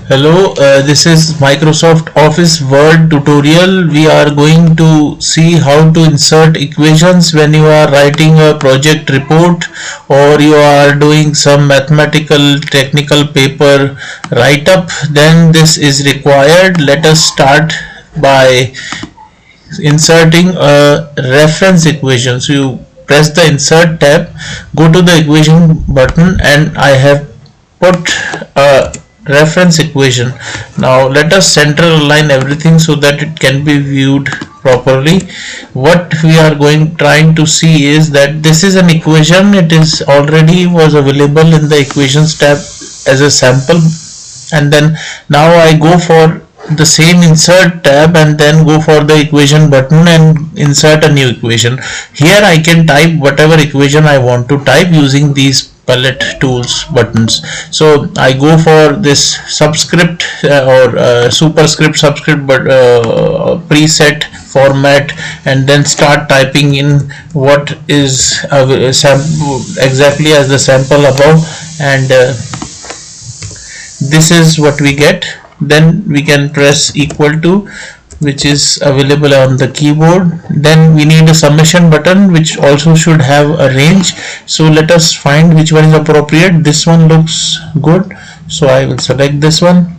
Hello, this is Microsoft Office Word tutorial. We are going to see how to insert equations when you are writing a project report or you are doing some mathematical technical paper write-up. Then this is required. Let us start by inserting a reference equation. So you press the insert tab, go to the equation button, and I have put a reference equation. Now let us center align everything so that it can be viewed properly. What we are trying to see is that this is an equation. It is already was available in the equations tab as a sample, and then now I go for the same insert tab and then go for the equation button and insert a new equation. Here I can type whatever equation I want to type using these palette tools buttons. So I go for this subscript or superscript subscript but preset format, and then start typing in what is exactly as the sample above, and this is what we get. Then we can press equal to, which is available on the keyboard. Then we need a summation button which also should have a range. So let us find which one is appropriate. This one looks good, so I will select this one.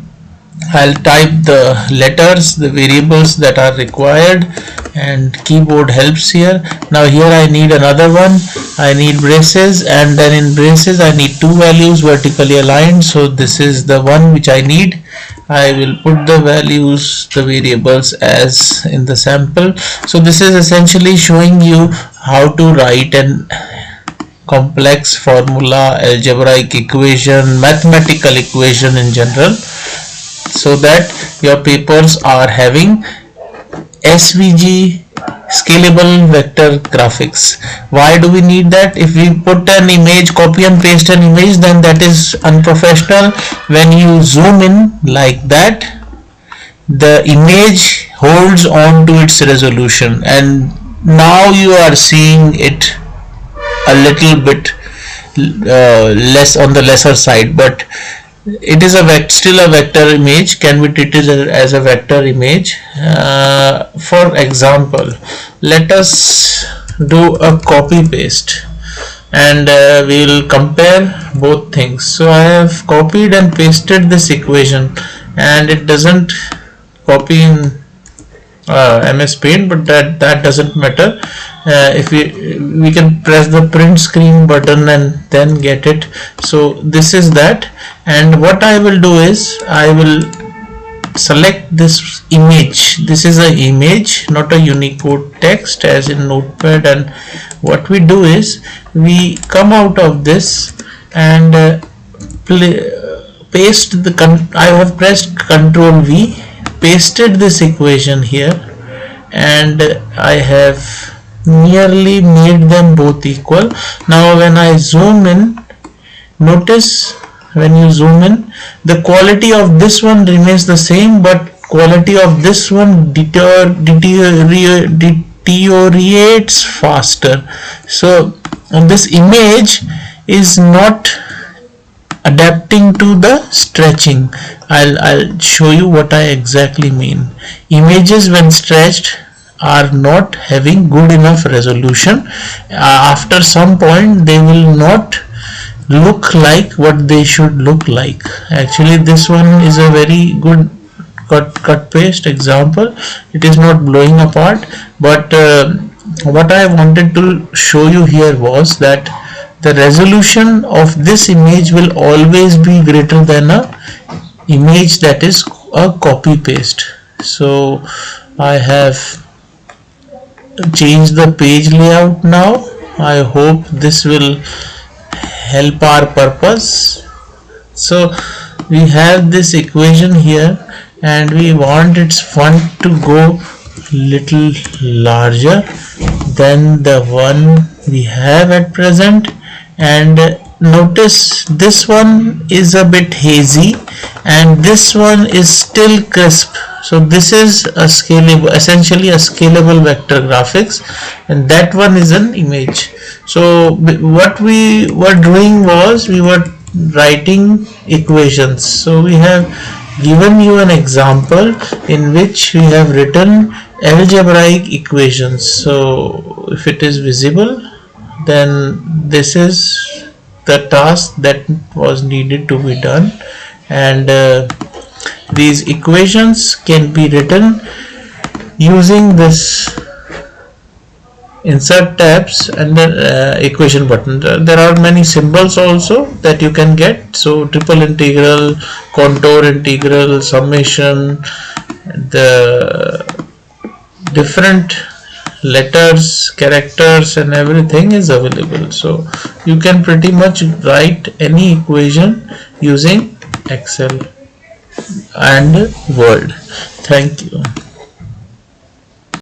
I'll type the letters, the variables that are required, and keyboard helps here. Now here I need another one. I need braces, and then in braces I need two values vertically aligned. So this is the one which I need. I will put the values, the variables as in the sample. So this is essentially showing you how to write an complex formula, algebraic equation, mathematical equation in general, so that your papers are having SVG, scalable vector graphics. Why do we need that? If we put an image, copy and paste an image, then that is unprofessional. When you zoom in like that, the image holds on to its resolution, and now you are seeing it a little bit less on the lesser side, but it is still a vector image, can be treated as a vector image. For example, let us do a copy paste, and we will compare both things. So I have copied and pasted this equation, and it doesn't copy in MS Paint, but that doesn't matter. If we can press the print screen button and then get it. So this is that, and what I will do is I will select this image. This is an image, not a Unicode text as in Notepad, and what we do is we come out of this and paste the I have pressed Ctrl V, pasted this equation here, and I have nearly made them both equal. Now when I zoom in, notice when you zoom in, the quality of this one remains the same, but quality of this one deteriorates faster. So this image is not adapting to the stretching. I'll show you what I exactly mean. Images when stretched are not having good enough resolution. After some point they will not look like what they should look like. Actually this one is a very good cut paste example. It is not blowing apart, but what I wanted to show you here was that the resolution of this image will always be greater than a image that is a copy paste. So I have change the page layout now. I hope this will help our purpose. So we have this equation here, and we want its font to go little larger than the one we have at present, and notice this one is a bit hazy and this one is still crisp. So this is a scalable, essentially a scalable vector graphics, and that one is an image. So what we were doing was we were writing equations. So we have given you an example in which we have written algebraic equations. So if it is visible, then this is the task that was needed to be done, and these equations can be written using this insert tabs and then equation button. There are many symbols also that you can get, so triple integral, contour integral, summation, the different letters, characters and everything is available. So you can pretty much write any equation using Excel and Word. Thank you.